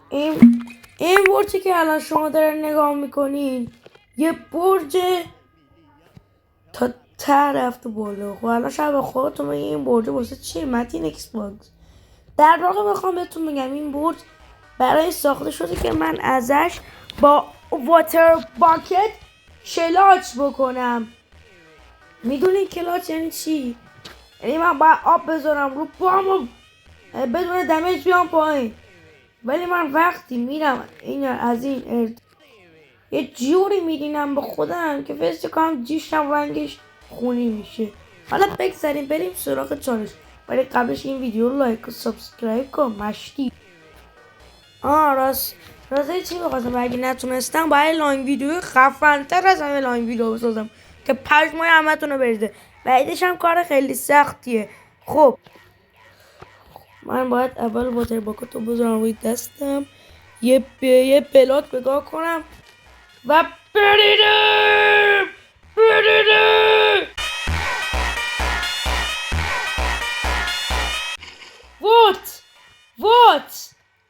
این برجی که الان شما دارین نگاه میکنین یه برج تا ته رفته بالا. خب الان شب خودتون بگید این برج واسه چیه؟ متین ایکس باکس. در واقع میخوام بهتون بگم این برج برای ساخته شده که من ازش با واتر باکت کلاچ بکنم. میدونین کلاچ یعنی چی؟ یعنی من باید آب بذارم رو پامو بدون دمیج بیام پایین. ولی من وقتی میرم این از این یه جوری میرینم به خودم که فکر کنم جیشم رنگش خونی میشه. حالا بگذاریم بریم سراغ چالش. ولی قبلش این ویدیو رو لایک و سابسکرایب کن مشتی. راسته چی بخواستم اگه نتونستم باید لانگ ویدیو خفن‌تر از همه لانگ ویدیو بسازم که پشمای همتون رو بریزه. بعدش هم کار خیلی سختیه. خب من باید اول واتر باکت رو بذارم روی دستم، یه بلاک بگاه کنم و بریدم.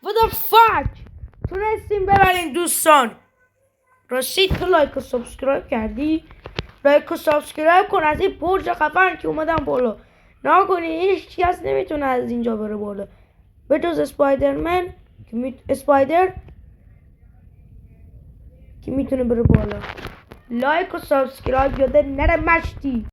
What the fuck تونستیم ببرین دوستان. راستی تو لایک و سابسکرایب کردی؟ لایک و سابسکرایب کن از این برج خفن که اومدم بالا. نکنی هیچ کس نمیتونه از اینجا بره بالا به جز اسپایدرمن اسپایدر که میتونه بره بالا. لایک و سابسکرایب یاده نره مشتی.